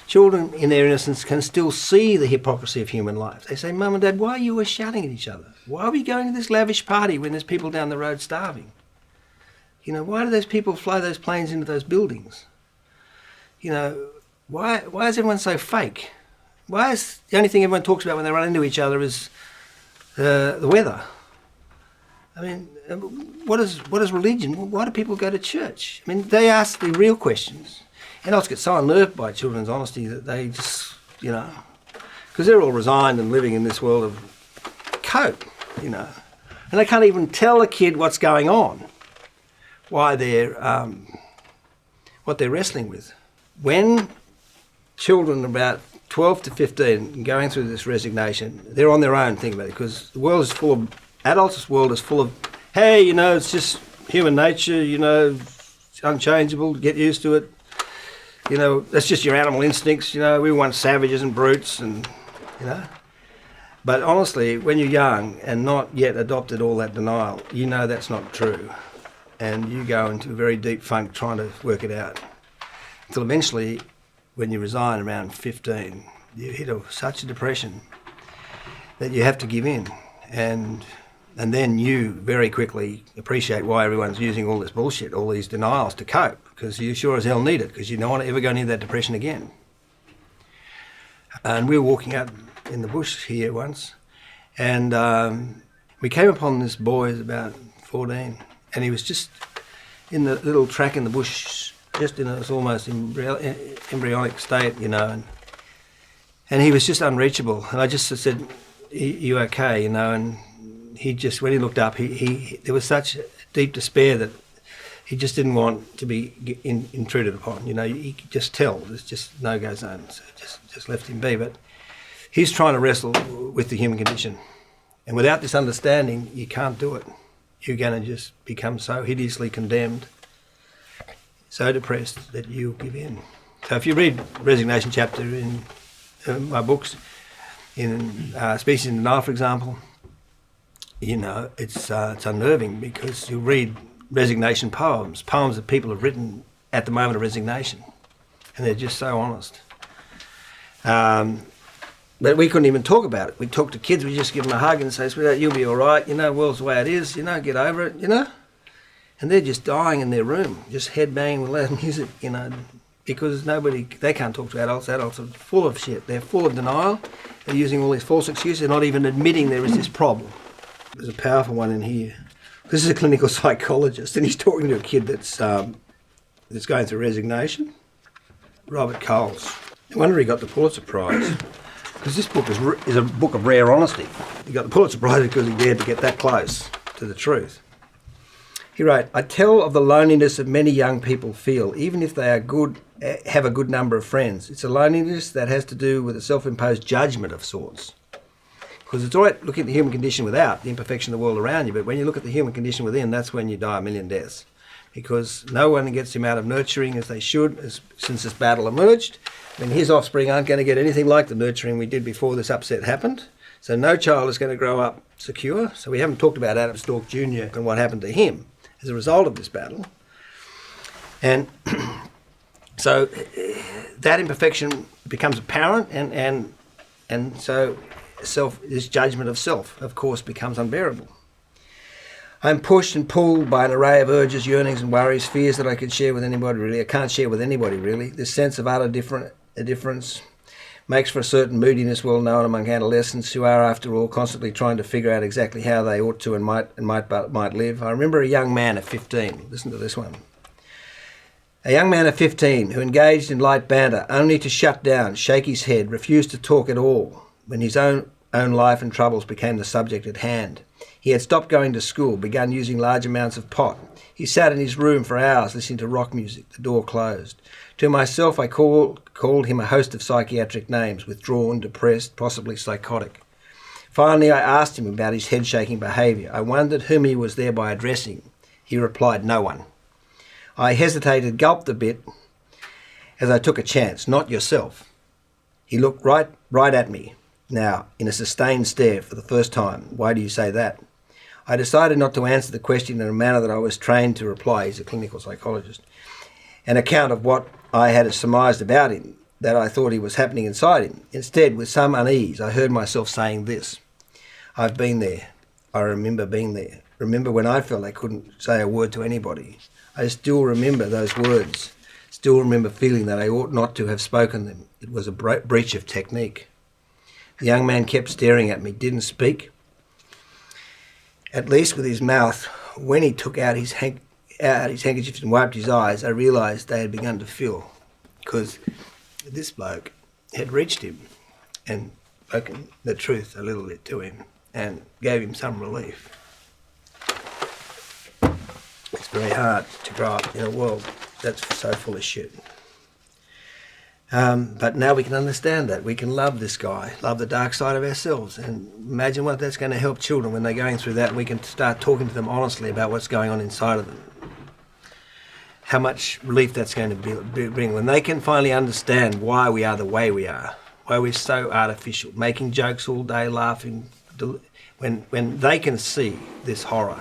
children in their innocence can still see the hypocrisy of human life. They say, Mum and Dad, why are you always shouting at each other? Why are we going to this lavish party when there's people down the road starving? You know, why do those people fly those planes into those buildings? You know, why is everyone so fake? Why is the only thing everyone talks about when they run into each other is the weather? I mean, what is religion? Why do people go to church? I mean, they ask the real questions. And I just get so unnerved by children's honesty that they just, you know, because they're all resigned and living in this world of cope, you know. And they can't even tell a kid what's going on, why they're, what they're wrestling with. When children about 12 to 15 going through this resignation, they're on their own thinking about it, because the world is full of, adults' world is full of, hey, you know, it's just human nature, you know, it's unchangeable, get used to it. You know, that's just your animal instincts, you know, we want savages and brutes and, you know. But honestly, when you're young and not yet adopted all that denial, you know that's not true. And you go into a very deep funk trying to work it out. Until eventually, when you resign around 15, you hit such a depression that you have to give in. And then you very quickly appreciate why everyone's using all this bullshit, all these denials to cope, because you sure as hell need it, because you don't want to ever go near that depression again. And we were walking out in the bush here once, and we came upon this boy, who's about 14, and he was just in the little track in the bush, just in a almost embryonic state, you know, and he was just unreachable. And I just said, you okay, you know, and he just, when he looked up, there was such deep despair that he just didn't want to be intruded upon. You know, you could just tell there's just no-go zone, so just left him be. But he's trying to wrestle with the human condition. And without this understanding, you can't do it. You're going to just become so hideously condemned, so depressed that you'll give in. So if you read Resignation chapter in my books, in Species in Denial, for example, you know, it's unnerving, because you read resignation poems that people have written at the moment of resignation, and they're just so honest. But we couldn't even talk about it. We talk to kids, we just give them a hug and say, sweetheart, you'll be all right, you know, the world's the way it is, you know, get over it, you know. And they're just dying in their room, just headbanging with loud music, you know, because they can't talk to adults. Adults are full of shit. They're full of denial. They're using all these false excuses. They're not even admitting there is this problem. There's a powerful one in here. This is a clinical psychologist, and he's talking to a kid that's going through resignation. Robert Coles. No wonder he got the Pulitzer Prize, because this book is a book of rare honesty. He got the Pulitzer Prize because he dared to get that close to the truth. He wrote, I tell of the loneliness of many young people feel, even if they are have a good number of friends. It's a loneliness that has to do with a self-imposed judgment of sorts. Because it's all right looking at the human condition without, the imperfection of the world around you, but when you look at the human condition within, that's when you die a million deaths. Because no one gets him out of nurturing as they should since this battle emerged. And his offspring aren't going to get anything like the nurturing we did before this upset happened. So no child is going to grow up secure. So we haven't talked about Adam Stork Jr. and what happened to him as a result of this battle. And so that imperfection becomes apparent, and so this judgment of self, of course, becomes unbearable. I'm pushed and pulled by an array of urges, yearnings and worries, fears that I could share with anybody really. I can't share with anybody really. This sense of utter difference makes for a certain moodiness well known among adolescents, who are, after all, constantly trying to figure out exactly how they ought to and might live. I remember a young man of 15. Listen to this one. A young man of 15 who engaged in light banter only to shut down, shake his head, refuse to talk at all when his own life and troubles became the subject at hand. He had stopped going to school, begun using large amounts of pot. He sat in his room for hours listening to rock music, the door closed. To myself, I called him a host of psychiatric names: withdrawn, depressed, possibly psychotic. Finally, I asked him about his head-shaking behaviour. I wondered whom he was thereby addressing. He replied, no one. I hesitated, gulped a bit, as I took a chance. Not yourself. He looked right at me, now, in a sustained stare for the first time. Why do you say that? I decided not to answer the question in a manner that I was trained to reply. He's a clinical psychologist. An account of what I had surmised about him. that I thought he was happening inside him. Instead, with some unease, I heard myself saying this: I've been there. I remember being there. Remember when I felt I couldn't say a word to anybody. I still remember those words. Still remember feeling that I ought not to have spoken them. It was a breach of technique. The young man kept staring at me, didn't speak, at least with his mouth. When he took out his handkerchief and wiped his eyes, I realised they had begun to fill, because this bloke had reached him and spoken the truth a little bit to him and gave him some relief. It's very hard to grow up in a world that's so full of shit. But now we can understand that. We can love this guy, love the dark side of ourselves, and imagine what that's going to help children when they're going through that. We can start talking to them honestly about what's going on inside of them. How much relief that's going to bring when they can finally understand why we are the way we are, why we're so artificial, making jokes all day, laughing. When they can see this horror